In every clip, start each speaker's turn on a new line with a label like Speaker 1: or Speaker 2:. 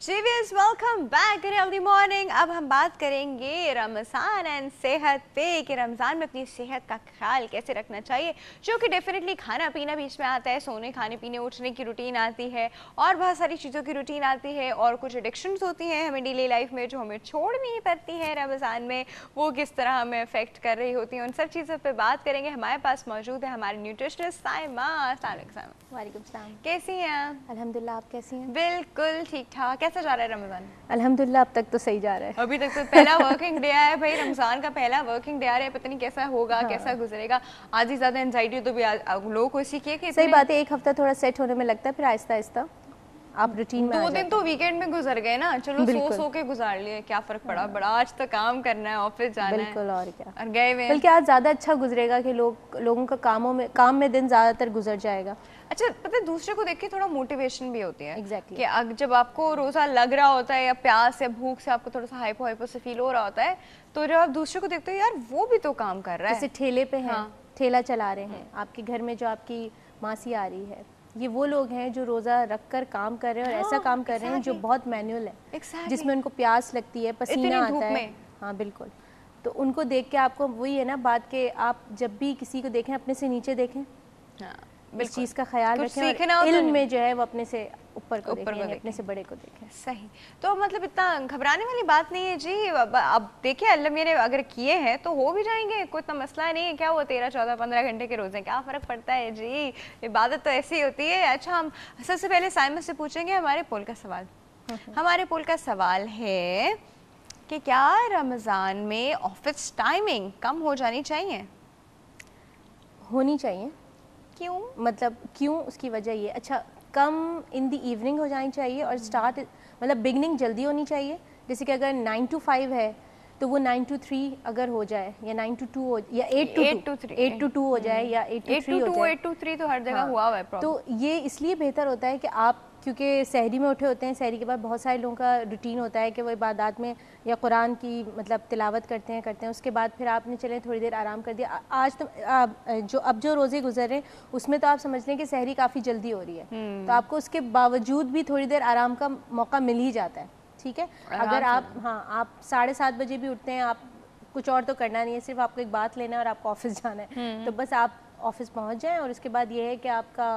Speaker 1: जीवियस welcome back healthy morning. अब हम बात करेंगे रमज़ान एंड सेहत पे कि रमज़ान में अपनी सेहत का ख्याल कैसे रखना चाहिए, जो कि डेफिनेटली खाना पीना बीच में आता है, सोने खाने पीने उठने की रूटीन आती है और बहुत सारी चीज़ों की रूटीन आती है और कुछ एडिक्शंस होती हैं हमें डेली लाइफ में जो हमें छोड़नी पड़ती हैं रमज़ान में, वो किस तरह हमें अफेक्ट कर रही होती हैं। उन सब चीज़ों पर बात करेंगे। हमारे पास मौजूद है हमारे न्यूट्रिशनिस्ट साइमा।
Speaker 2: वालेकुम सलाम।
Speaker 1: कैसी हैं आप?
Speaker 2: अल्हम्दुलिल्लाह, आप कैसी हैं?
Speaker 1: बिल्कुल ठीक ठाक। कैसा जा रहा है रमज़ान?
Speaker 2: अल्हम्दुलिल्लाह अब तक तो सही जा रहा है।
Speaker 1: अभी तक तो पहला वर्किंग डे है भाई, रमज़ान का पहला वर्किंग डे आ रहा है, पता नहीं कैसा होगा। हाँ। कैसा गुजरेगा। आज ही ज़्यादा एंजाइटी तो भी लोगों को इसी की है कि
Speaker 2: सही बात है, एक हफ्ता थोड़ा सेट होने में लगता है, फिर आहिस्ता आहिस्ता आप रूटीन में
Speaker 1: 2 दिन तो वीकेंड में गुजर गए ना, चलो सो के गुजार लिए, क्या फर्क पड़ा।
Speaker 2: हाँ।
Speaker 1: बड़ा आज तो काम करना है, ऑफिस जाना है।
Speaker 2: बिल्कुल, और क्या,
Speaker 1: और गए हुए
Speaker 2: बल्कि आज ज़्यादा अच्छा गुजरेगा कि लोगों का काम में दिन ज़्यादातर गुजर जाएगा।
Speaker 1: अच्छा, पता है दूसरे को देख के थोड़ा मोटिवेशन भी होती है।
Speaker 2: Exactly.
Speaker 1: कि जब आपको रोज़ा लग रहा होता है या प्यास या भूख से आपको थोड़ा सा हाइपो से फील हो रहा होता है, तो जब आप दूसरे को देखते हो यार वो भी तो काम कर रहा है,
Speaker 2: जैसे ठेले पे हैं। हाँ। ठेला चला रहे हैं, आपके घर में जो आपकी मासी आ रही है, ये वो लोग हैं जो रोज़ा रख कर काम कर रहे हैं और ऐसा काम कर रहे हैं जो बहुत मैनुअल है, जिसमें उनको प्यास लगती है, पसीना आता है। हाँ बिल्कुल, तो उनको देख के आपको वही है ना बात कि आप जब भी किसी को देखें अपने से नीचे देखें। हाँ, इस चीज़ का ख्याल रखें और इल्म में जो है वो अपने से ऊपर को देखें, अपने से बड़े को देखें।
Speaker 1: सही, तो मतलब इतना घबराने वाली बात नहीं है जी। अब देखिए अल्लाह मेरे अगर किए हैं तो हो भी जाएंगे, कोई इतना मसला नहीं है। क्या वो 13, 14, 15 घंटे के रोजे, क्या फ़र्क पड़ता है जी, इबादत तो ऐसी होती है। अच्छा, हम सबसे पहले साइमा से पूछेंगे हमारे पोल का सवाल। हमारे पोल का सवाल है कि क्या रमज़ान में ऑफिस टाइमिंग कम हो जानी चाहिए?
Speaker 2: होनी चाहिए।
Speaker 1: क्यों?
Speaker 2: मतलब क्यों, उसकी वजह ये, अच्छा कम इन द इवनिंग हो जानी चाहिए और स्टार्ट मतलब बिगनिंग जल्दी होनी चाहिए। जैसे कि अगर 9 to 5 है तो वो 9 to 3 अगर हो जाए, या 9 to 2 हो, या 8 to 2 हो जाए, या 8 to 3 हो जाए।
Speaker 1: 8 to 3 तो हर जगह हुआ है प्रॉब्लम।
Speaker 2: तो ये इसलिए बेहतर होता है कि आप, क्योंकि सहरी में उठे होते हैं, सहरी के बाद बहुत सारे लोगों का रूटीन होता है कि वो इबादत में या कुरान की मतलब तिलावत करते हैं, उसके बाद फिर आपने चले थोड़ी देर आराम कर दिया। आज तो जो रोज़े गुजर रहे हैं उसमें तो आप समझ लें कि सहरी काफ़ी जल्दी हो रही है, तो आपको उसके बावजूद भी थोड़ी देर आराम का मौका मिल ही जाता है। ठीक है, अगर आप 7:30 बजे भी उठते हैं, आप कुछ और तो करना नहीं है, सिर्फ आपको एक बात लेना है और आपको ऑफिस जाना है, तो बस आप ऑफिस पहुंच जाएं और उसके बाद ये है कि आपका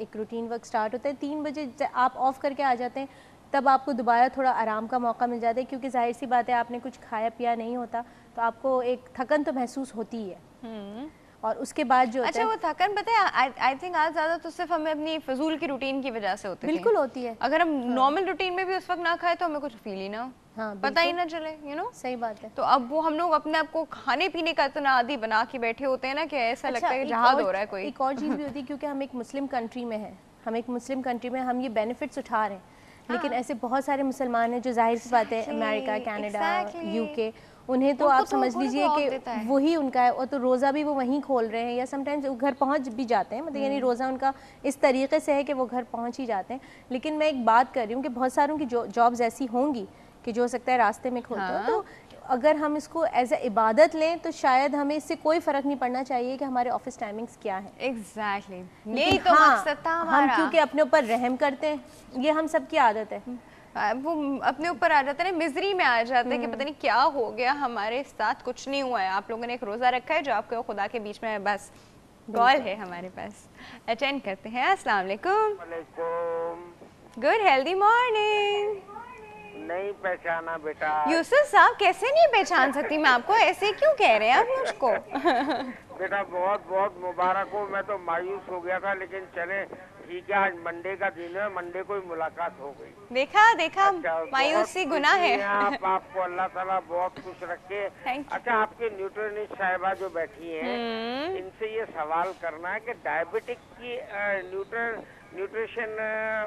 Speaker 2: एक रूटीन वर्क स्टार्ट होता है। 3 बजे आप ऑफ करके आ जाते हैं, तब आपको दोबारा थोड़ा आराम का मौका मिल जाता है, क्योंकि जाहिर सी बात है आपने कुछ खाया पिया नहीं होता, तो आपको एक थकन तो महसूस होती ही है। और उसके बाद जो
Speaker 1: अच्छा, वो थकन पता है आई थिंक आज ज़्यादा तो सिर्फ हमें अपनी फजूल की रूटीन की वजह से होती है।
Speaker 2: बिल्कुल होती है।
Speaker 1: अगर हम नॉर्मल रूटीन में भी उस वक्त ना खाए तो हमें कुछ फील ही ना हो,
Speaker 2: हाँ,
Speaker 1: पता ही ना चले,
Speaker 2: सही बात है।
Speaker 1: तो अब वो हम लोग अपने आप को खाने पीने का इतना आदी बना के बैठे होते हैं ना कि ऐसा लगता है कि जहाद हो रहा है कोई।
Speaker 2: एक और चीज़ भी होती है, क्योंकि हम एक मुस्लिम कंट्री में हैं, हम ये बेनिफिट्स उठा रहे हैं, लेकिन ऐसे बहुत सारे मुसलमान हैं जो जाहिर सी बात है अमेरिका, कनाडा, यूके, उन्हें तो आप समझ लीजिए कि वही उनका है, और तो रोज़ा भी वो वहीं खोल रहे हैं, या समटाइम्स वो घर पहुंच भी जाते हैं, मतलब यानी रोज़ा उनका इस तरीके से है कि वो घर पहुंच ही जाते हैं। लेकिन मैं एक बात कर रही हूँ कि बहुत सारों की जॉब्स ऐसी होंगी कि जो हो सकता है रास्ते में खोलते हो, तो अगर हम इसको एज ए इबादत लें तो शायद हमें इससे कोई फ़र्क नहीं पड़ना चाहिए कि हमारे ऑफिस टाइमिंग्स क्या है।
Speaker 1: एग्जैक्टली, यही तो मकसद था हमारा।
Speaker 2: हम क्योंकि अपने ऊपर रहम करते हैं, ये हम सबकी आदत है,
Speaker 1: वो अपने ऊपर आ जाता है ना, मिजरी में आ जाता है कि पता नहीं क्या हो गया, हमारे साथ कुछ नहीं हुआ है। आप लोगों ने एक रोज़ा रखा है जो आपके खुदा के बीच में है। बस कॉल है हमारे पास, अटेंड करते हैं। अस्सलाम वालेकुम। Good healthy morning.
Speaker 3: नहीं पहचाना बेटा।
Speaker 1: यूसुफ साहब कैसे नहीं पहचान सकती मैं आपको, ऐसे क्यों कह रहे हैं आप मुझको?
Speaker 3: बेटा बहुत बहुत मुबारक हो, मैं तो मायूस हो गया था, लेकिन चले ठीक है, आज मंडे का दिन है, मंडे को ही मुलाकात हो गई।
Speaker 1: देखा अच्छा, मायूसी गुनाह है।
Speaker 3: आपको अल्लाह ताला बहुत खुश रखे। अच्छा, आपके न्यूट्रिशनिस्ट साहिबा जो बैठी हैं, इनसे ये सवाल करना है कि डायबिटिक की न्यूट्रिशन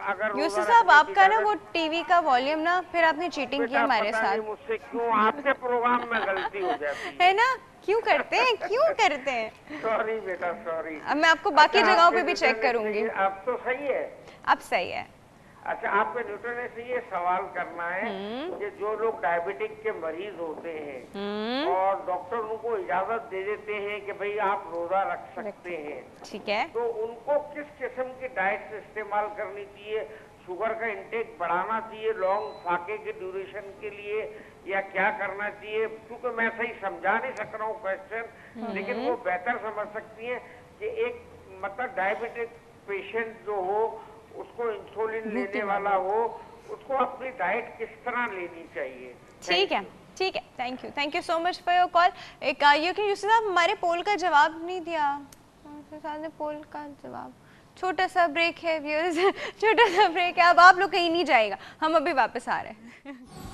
Speaker 3: अगर
Speaker 1: यूसुफ साहब आपका ना वो टीवी का वॉल्यूम ना, फिर आपने चीटिंग की हमारे साथ।
Speaker 3: मुझसे क्यों आपके प्रोग्राम में गलती हो जाती
Speaker 1: है ना, क्यों करते हैं?
Speaker 3: सॉरी बेटा, सॉरी।
Speaker 1: अब मैं आपको बाकी जगहों पे भी चेक करूंगी।
Speaker 3: अब तो सही है,
Speaker 1: अब सही है।
Speaker 3: अच्छा, आपके न्यूट्रिशन से ये सवाल करना है कि जो लोग डायबिटिक के मरीज होते हैं और डॉक्टर उनको इजाजत दे देते हैं कि भाई आप रोजा रख सकते हैं,
Speaker 1: ठीक है,
Speaker 3: तो उनको किस किस्म की डाइट इस्तेमाल करनी चाहिए शुगर का इंटेक बढ़ाना चाहिए लॉन्ग फाके के ड्यूरेशन के लिए, या क्या करना चाहिए? क्योंकि मैं सही समझा नहीं सक रहा हूँ क्वेश्चन, लेकिन वो बेहतर समझ सकती है कि एक मतलब डायबिटिक पेशेंट जो हो, उसको इंसुलिन लेने वाला हो, उसको अपनी डाइट किस तरह लेनी चाहिए?
Speaker 1: ठीक है, ठीक है, thank you so much for your call. एक ये कि यूसुफ साहब हमारे पोल का जवाब नहीं दिया, ने पोल का जवाब। छोटा सा ब्रेक है व्यूअर्स, छोटा सा ब्रेक है, अब आप लोग कहीं नहीं जाएगा, हम अभी वापस आ रहे हैं।